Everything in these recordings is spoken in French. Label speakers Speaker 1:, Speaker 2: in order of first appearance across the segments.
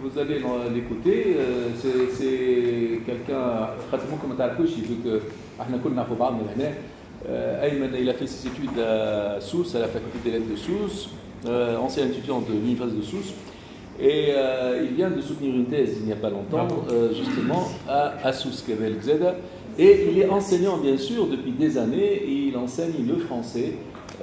Speaker 1: vous allez l'écouter. C'est quelqu'un, pratiquement comme Tarkouchi, vu que Ayman, il a fait ses études à Sousse, à la faculté des lettres de Sousse, ancien étudiant de l'université de Sousse. Et il vient de soutenir une thèse il n'y a pas longtemps, justement, à Sousse, Kevel Gzeda. Et il est enseignant, bien sûr, depuis des années. Il enseigne le français.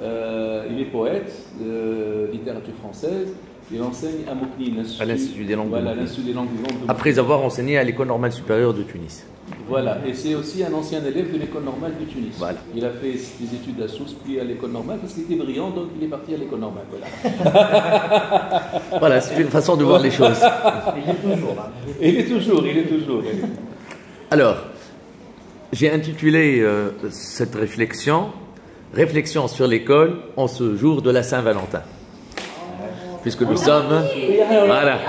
Speaker 1: Il est poète de littérature française. Il enseigne à Moukni,
Speaker 2: à l'Institut des langues.
Speaker 1: Voilà, l'Institut des langues vivantes.
Speaker 2: Après avoir enseigné à l'École normale supérieure de Tunis.
Speaker 1: Voilà, et c'est aussi un ancien élève de l'École normale de Tunis.
Speaker 2: Voilà.
Speaker 1: Il a fait des études à Sousse, puis à l'École normale, parce qu'il était brillant, donc il est parti à l'École normale. Voilà,
Speaker 2: voilà, c'est une façon de voir les choses.
Speaker 3: Il est toujours là.
Speaker 1: Il est toujours.
Speaker 2: Alors, j'ai intitulé cette réflexion « Réflexion sur l'école en ce jour de la Saint-Valentin ». Puisque nous sommes... Voilà.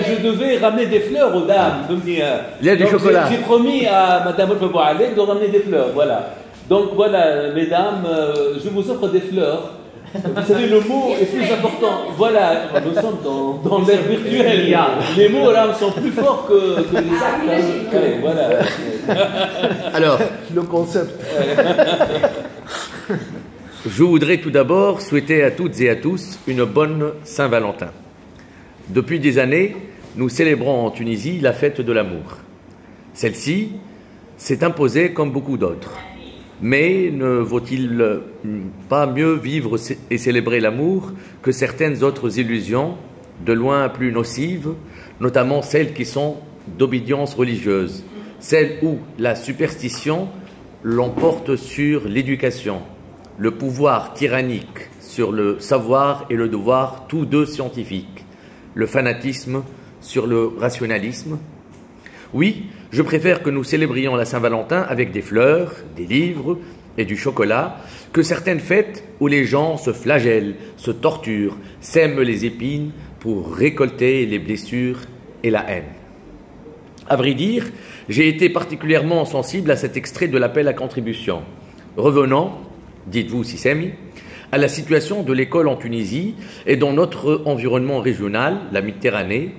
Speaker 1: Je devais ramener des fleurs aux dames.
Speaker 2: Il y a du chocolat.
Speaker 1: J'ai promis à Madame Olfabou Alek de ramener des fleurs, voilà. Donc voilà, mesdames, je vous offre des fleurs. Vous savez, le mot est plus important. Voilà, nous sommes dans l'ère virtuelle. Les mots là sont plus forts que les actes. Voilà.
Speaker 2: Alors,
Speaker 4: le concept.
Speaker 2: Je voudrais tout d'abord souhaiter à toutes et à tous une bonne Saint-Valentin. Depuis des années, nous célébrons en Tunisie la fête de l'amour. Celle-ci s'est imposée comme beaucoup d'autres. Mais ne vaut-il pas mieux vivre et célébrer l'amour que certaines autres illusions, de loin plus nocives, notamment celles qui sont d'obédience religieuse, celles où la superstition l'emporte sur l'éducation, le pouvoir tyrannique sur le savoir et le devoir, tous deux scientifiques, le fanatisme sur le rationalisme. Oui, je préfère que nous célébrions la Saint-Valentin avec des fleurs, des livres et du chocolat, que certaines fêtes où les gens se flagellent, se torturent, sèment les épines pour récolter les blessures et la haine. À vrai dire, j'ai été particulièrement sensible à cet extrait de l'appel à contribution. Revenons, dites-vous Sissemi, à la situation de l'école en Tunisie et dans notre environnement régional, la Méditerranée,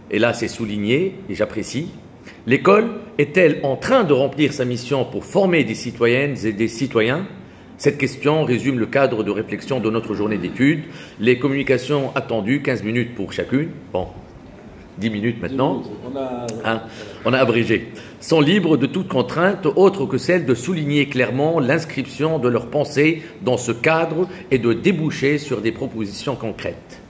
Speaker 2: et là c'est souligné et j'apprécie. L'école est-elle en train de remplir sa mission pour former des citoyennes et des citoyens? Cette question résume le cadre de réflexion de notre journée d'études. Les communications attendues, 15 minutes pour chacune. Bon, 10 minutes maintenant. On a abrégé. Sont libres de toute contrainte autre que celle de souligner clairement l'inscription de leurs pensées dans ce cadre et de déboucher sur des propositions concrètes.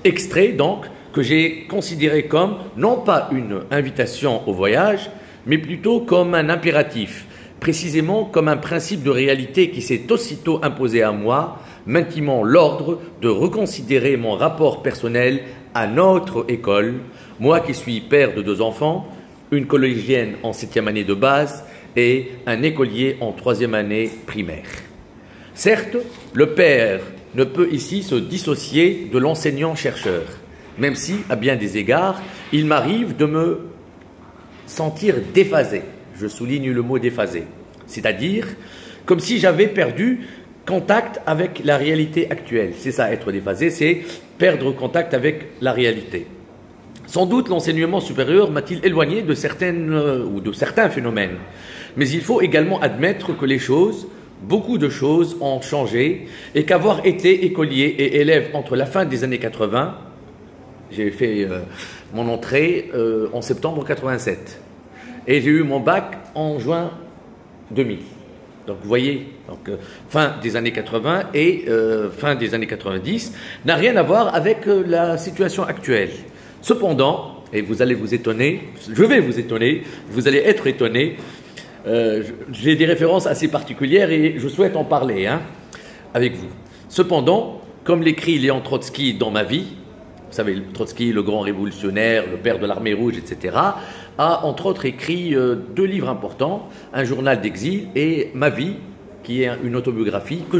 Speaker 2: Extrait donc que j'ai considéré comme non pas une invitation au voyage, mais plutôt comme un impératif, précisément comme un principe de réalité qui s'est aussitôt imposé à moi, m'intimant l'ordre de reconsidérer mon rapport personnel à notre école, moi qui suis père de 2 enfants, une collégienne en 7e année de base et un écolier en 3e année primaire. Certes, le père ne peut ici se dissocier de l'enseignant-chercheur, même si, à bien des égards, il m'arrive de me sentir déphasé. Je souligne le mot déphasé. C'est-à-dire, comme si j'avais perdu contact avec la réalité actuelle. C'est ça, être déphasé, c'est perdre contact avec la réalité. Sans doute, l'enseignement supérieur m'a-t-il éloigné de certains phénomènes. Mais il faut également admettre que beaucoup de choses ont changé et qu'avoir été écolier et élève entre la fin des années 80, j'ai fait mon entrée en septembre 87 et j'ai eu mon bac en juin 2000. Donc vous voyez, fin des années 80 et fin des années 90 n'a rien à voir avec la situation actuelle. Cependant, et vous allez vous étonner, je vais vous étonner, vous allez être étonné, j'ai des références assez particulières et je souhaite en parler avec vous. Cependant, comme l'écrit Léon Trotsky dans Ma vie, vous savez, Trotsky, le grand révolutionnaire, le père de l'armée rouge, etc., a entre autres écrit 2 livres importants, un journal d'exil et Ma vie, qui est une autobiographie que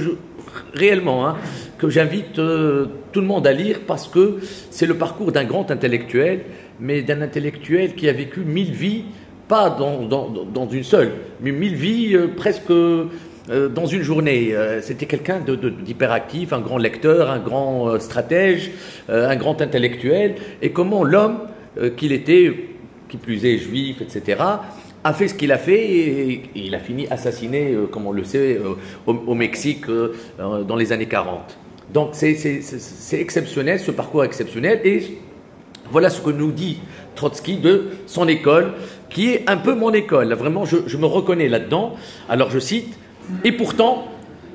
Speaker 2: que j'invite tout le monde à lire parce que c'est le parcours d'un grand intellectuel, mais d'un intellectuel qui a vécu 1000 vies, pas dans une seule, mais 1000 vies presque dans une journée. C'était quelqu'un d'hyperactif, un grand lecteur, un grand stratège, un grand intellectuel, et comment l'homme qu'il était, qui plus est juif, etc., a fait ce qu'il a fait et il a fini assassiné, comme on le sait, au Mexique dans les années 40. Donc c'est exceptionnel, ce parcours exceptionnel, et voilà ce que nous dit Trotsky de son école, qui est un peu mon école. Là, vraiment, je me reconnais là-dedans. Alors je cite, « Et pourtant,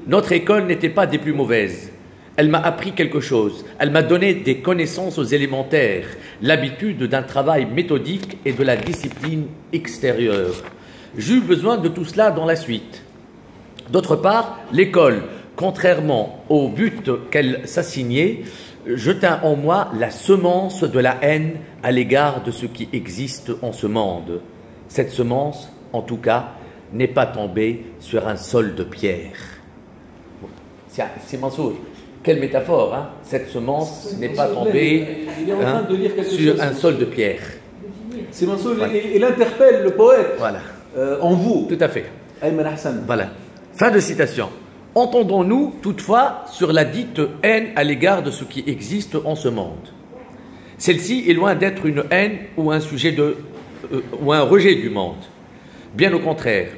Speaker 2: notre école n'était pas des plus mauvaises. Elle m'a appris quelque chose. Elle m'a donné des connaissances élémentaires, l'habitude d'un travail méthodique et de la discipline extérieure. J'eus besoin de tout cela dans la suite. D'autre part, l'école, contrairement au but qu'elle s'assignait, jeta en moi la semence de la haine à l'égard de ce qui existe en ce monde. Cette semence, en tout cas, n'est pas tombée sur un sol de pierre. » C'est Mansour. Quelle métaphore, hein? Cette semence n'est pas tombée sur un sol de pierre.
Speaker 1: C'est Mansour, voilà. Il interpelle le poète,
Speaker 2: voilà.
Speaker 1: En vous.
Speaker 2: Tout à fait.
Speaker 1: Ayman Hassan.
Speaker 2: Voilà. Fin de citation. Entendons-nous toutefois sur la dite haine à l'égard de ce qui existe en ce monde. Celle-ci est loin d'être une haine ou un sujet ou un rejet du monde. Bien au contraire.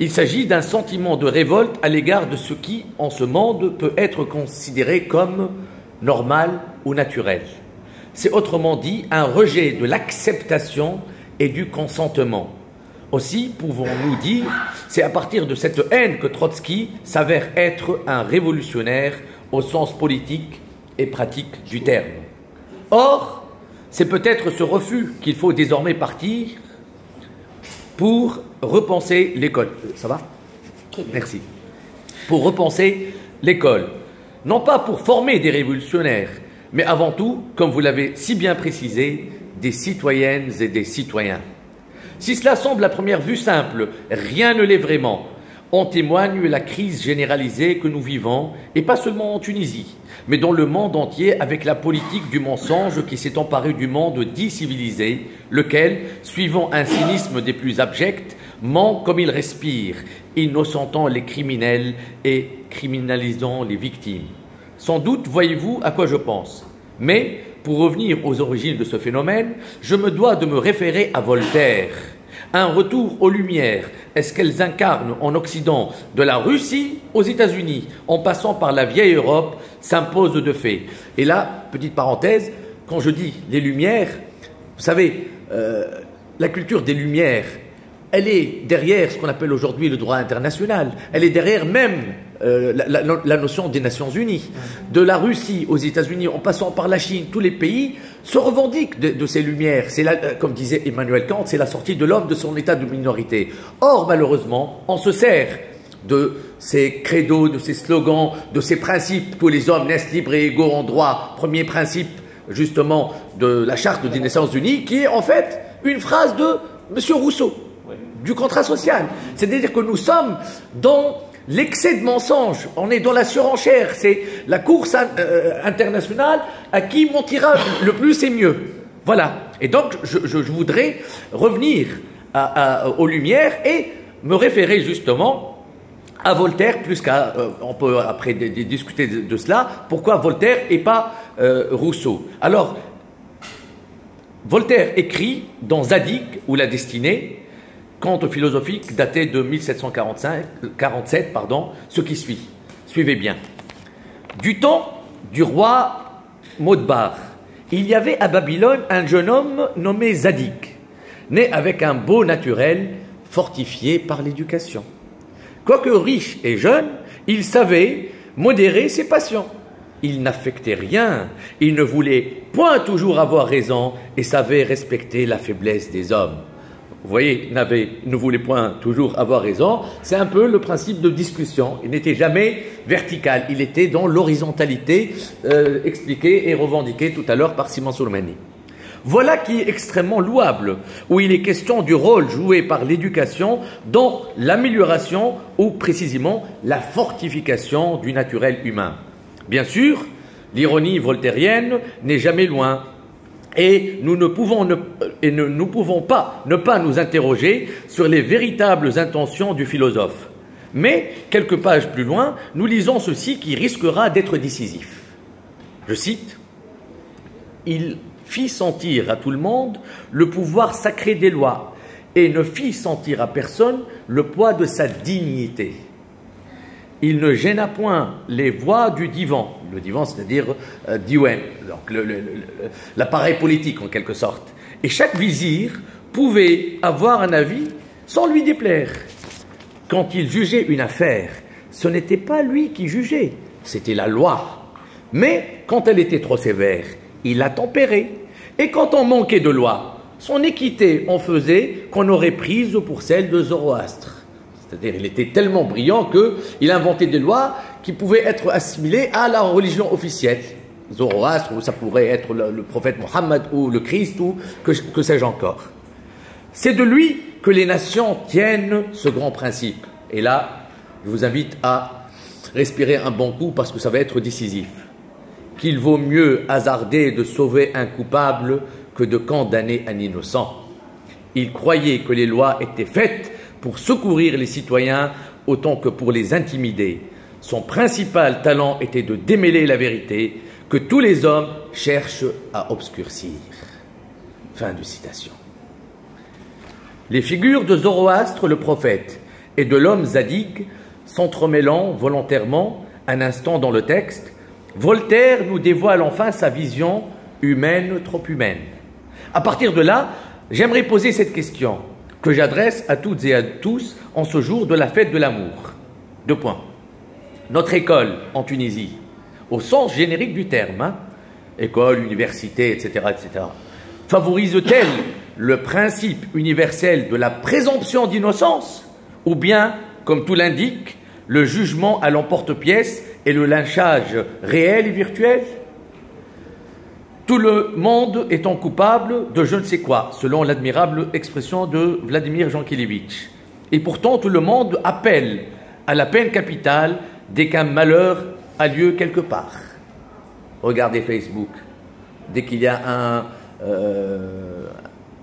Speaker 2: Il s'agit d'un sentiment de révolte à l'égard de ce qui, en ce monde, peut être considéré comme normal ou naturel. C'est autrement dit un rejet de l'acceptation et du consentement. Aussi, pouvons-nous dire, c'est à partir de cette haine que Trotsky s'avère être un révolutionnaire au sens politique et pratique du terme. Or, c'est peut-être ce refus qu'il faut désormais partir pour repenser l'école. Ça va? Merci. Pour repenser l'école. Non pas pour former des révolutionnaires, mais avant tout, comme vous l'avez si bien précisé, des citoyennes et des citoyens. Si cela semble à première vue simple, rien ne l'est vraiment. En témoigne la crise généralisée que nous vivons, et pas seulement en Tunisie, mais dans le monde entier avec la politique du mensonge qui s'est emparée du monde dit civilisé, lequel, suivant un cynisme des plus abjects, ment comme il respire, innocentant les criminels et criminalisant les victimes. Sans doute voyez-vous à quoi je pense. Mais, pour revenir aux origines de ce phénomène, je me dois de me référer à Voltaire. Un retour aux Lumières, est-ce qu'elles incarnent en Occident de la Russie aux États-Unis, en passant par la vieille Europe, s'impose de fait. Et là, petite parenthèse, quand je dis les Lumières, vous savez, la culture des Lumières, elle est derrière ce qu'on appelle aujourd'hui le droit international. Elle est derrière même la notion des Nations Unies. De la Russie aux États-Unis, en passant par la Chine, tous les pays se revendiquent de ces lumières. C'est comme disait Emmanuel Kant, c'est la sortie de l'homme de son état de minorité. Or, malheureusement, on se sert de ces credos, de ces slogans, de ces principes que les hommes naissent libres et égaux en droit. Premier principe, justement, de la Charte des Nations Unies, qui est en fait une phrase de M. Rousseau, du contrat social. C'est-à-dire que nous sommes dans l'excès de mensonges, on est dans la surenchère, c'est la course internationale à qui mentira le plus et mieux. Voilà. Et donc, je voudrais revenir aux Lumières et me référer justement à Voltaire, plus qu'à... on peut après discuter de cela, pourquoi Voltaire et pas Rousseau. Alors, Voltaire écrit dans Zadig ou La Destinée, conte philosophique daté de 1747, ce qui suit. Suivez bien. Du temps du roi Modbar, il y avait à Babylone un jeune homme nommé Zadig, né avec un beau naturel, fortifié par l'éducation. Quoique riche et jeune, il savait modérer ses passions. Il n'affectait rien, il ne voulait point toujours avoir raison et savait respecter la faiblesse des hommes. Vous voyez, ne voulait point toujours avoir raison, c'est un peu le principe de discussion. Il n'était jamais vertical, il était dans l'horizontalité expliquée et revendiquée tout à l'heure par Simon Soleimani. Voilà qui est extrêmement louable, où il est question du rôle joué par l'éducation dans l'amélioration ou précisément la fortification du naturel humain. Bien sûr, l'ironie voltairienne n'est jamais loin. Et nous ne pouvons pas ne pas nous interroger sur les véritables intentions du philosophe. Mais, quelques pages plus loin, nous lisons ceci qui risquera d'être décisif. Je cite, « Il fit sentir à tout le monde le pouvoir sacré des lois et ne fit sentir à personne le poids de sa dignité. Il ne gêna point les voix du divan, le divan c'est-à-dire diwan, donc l'appareil politique en quelque sorte. Et chaque vizir pouvait avoir un avis sans lui déplaire. Quand il jugeait une affaire, ce n'était pas lui qui jugeait, c'était la loi. Mais quand elle était trop sévère, il la tempérait. Et quand on manquait de loi, son équité en faisait qu'on aurait prise pour celle de Zoroastre. C'est-à-dire il était tellement brillant qu'il inventait des lois qui pouvaient être assimilées à la religion officielle. Zoroastre, ou ça pourrait être le prophète Mohammed, ou le Christ, ou que sais-je encore. C'est de lui que les nations tiennent ce grand principe. Et là, je vous invite à respirer un bon coup parce que ça va être décisif. Qu'il vaut mieux hasarder de sauver un coupable que de condamner un innocent. Il croyait que les lois étaient faites pour secourir les citoyens autant que pour les intimider. Son principal talent était de démêler la vérité que tous les hommes cherchent à obscurcir. Fin de citation. Les figures de Zoroastre, le prophète, et de l'homme Zadig, s'entremêlant volontairement un instant dans le texte, Voltaire nous dévoile enfin sa vision humaine, trop humaine. À partir de là, j'aimerais poser cette question que j'adresse à toutes et à tous en ce jour de la fête de l'amour. 2 points. Notre école en Tunisie, au sens générique du terme, école, université, etc., etc., favorise-t-elle le principe universel de la présomption d'innocence ou bien, comme tout l'indique, le jugement à l'emporte-pièce et le lynchage réel et virtuel? Tout le monde étant coupable de je ne sais quoi, selon l'admirable expression de Vladimir Jankélévitch. Et pourtant, tout le monde appelle à la peine capitale dès qu'un malheur a lieu quelque part. Regardez Facebook. Dès qu'il y a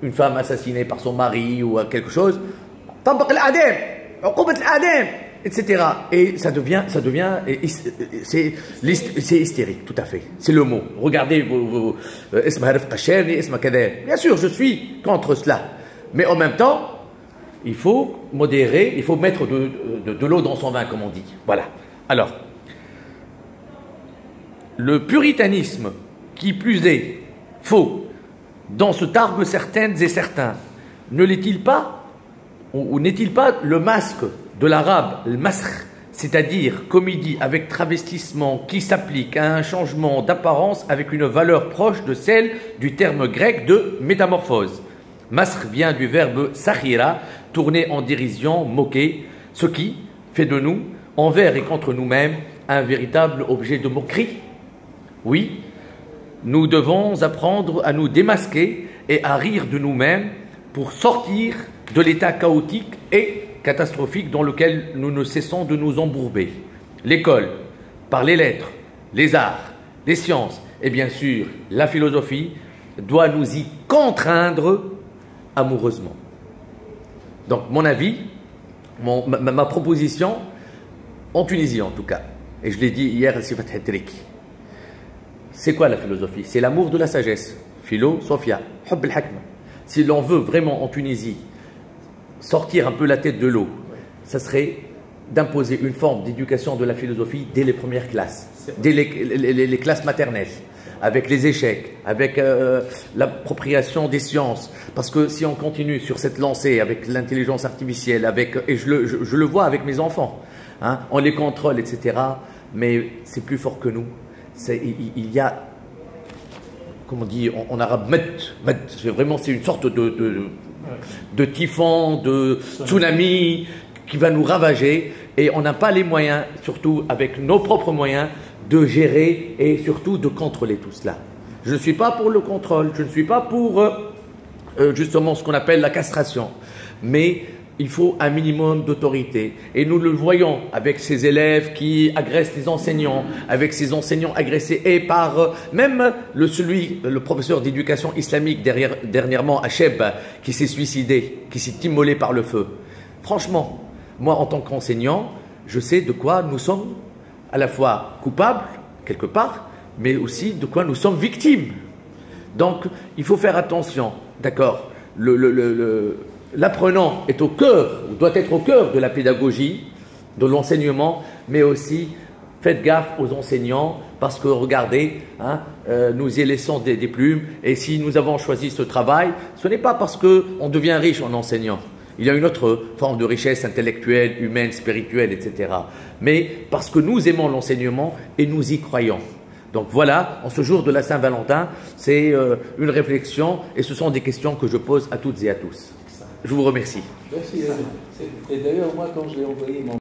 Speaker 2: une femme assassinée par son mari ou quelque chose, etc. Et ça devient c'est hystérique, tout à fait. C'est le mot. Regardez bien sûr, je suis contre cela. Mais en même temps, il faut modérer, il faut mettre de l'eau dans son vin, comme on dit. Voilà. Alors, le puritanisme, qui plus est faux, dans ce targue certaines et certains, ne l'est-il pas, ou n'est-il pas le masque de l'arabe, le masr, c'est-à-dire comédie avec travestissement qui s'applique à un changement d'apparence avec une valeur proche de celle du terme grec de métamorphose. Masr vient du verbe sakhira, tourner en dérision, moquer, ce qui fait de nous, envers et contre nous-mêmes, un véritable objet de moquerie. Oui, nous devons apprendre à nous démasquer et à rire de nous-mêmes pour sortir de l'état chaotique et catastrophique dans lequel nous ne cessons de nous embourber. L'école, par les lettres, les arts, les sciences et bien sûr la philosophie, doit nous y contraindre amoureusement. Donc mon avis, ma proposition, en Tunisie en tout cas, et je l'ai dit hier à Sifat Hedrik, c'est quoi la philosophie? C'est l'amour de la sagesse. Philo, Sophia, Hubb al-Hakma. Si l'on veut vraiment en Tunisie sortir un peu la tête de l'eau, ça serait d'imposer une forme d'éducation de la philosophie dès les premières classes, dès les classes maternelles, avec les échecs, avec l'appropriation des sciences. Parce que si on continue sur cette lancée avec l'intelligence artificielle, et je le vois avec mes enfants, hein, on les contrôle, etc., mais c'est plus fort que nous. Il y a, comme on dit en arabe, c'est une sorte de typhon, de tsunami qui va nous ravager et on n'a pas les moyens, surtout avec nos propres moyens, de gérer et surtout de contrôler tout cela. Je ne suis pas pour le contrôle, je ne suis pas pour justement ce qu'on appelle la castration, mais il faut un minimum d'autorité. Et nous le voyons avec ces élèves qui agressent les enseignants, avec ces enseignants agressés et par même le professeur d'éducation islamique dernièrement à Cheb qui s'est suicidé, qui s'est immolé par le feu. Franchement, moi en tant qu'enseignant, je sais de quoi nous sommes à la fois coupables, quelque part, mais aussi de quoi nous sommes victimes. Donc, il faut faire attention, d'accord. L'apprenant est au cœur, ou doit être au cœur de la pédagogie, de l'enseignement, mais aussi faites gaffe aux enseignants parce que regardez, hein, nous y laissons des plumes et si nous avons choisi ce travail, ce n'est pas parce qu'on devient riche en enseignant. Il y a une autre forme de richesse intellectuelle, humaine, spirituelle, etc. Mais parce que nous aimons l'enseignement et nous y croyons. Donc voilà, en ce jour de la Saint-Valentin, c'est une réflexion et ce sont des questions que je pose à toutes et à tous. Je vous remercie.
Speaker 1: Merci. Et d'ailleurs, moi, quand je l'ai envoyé mon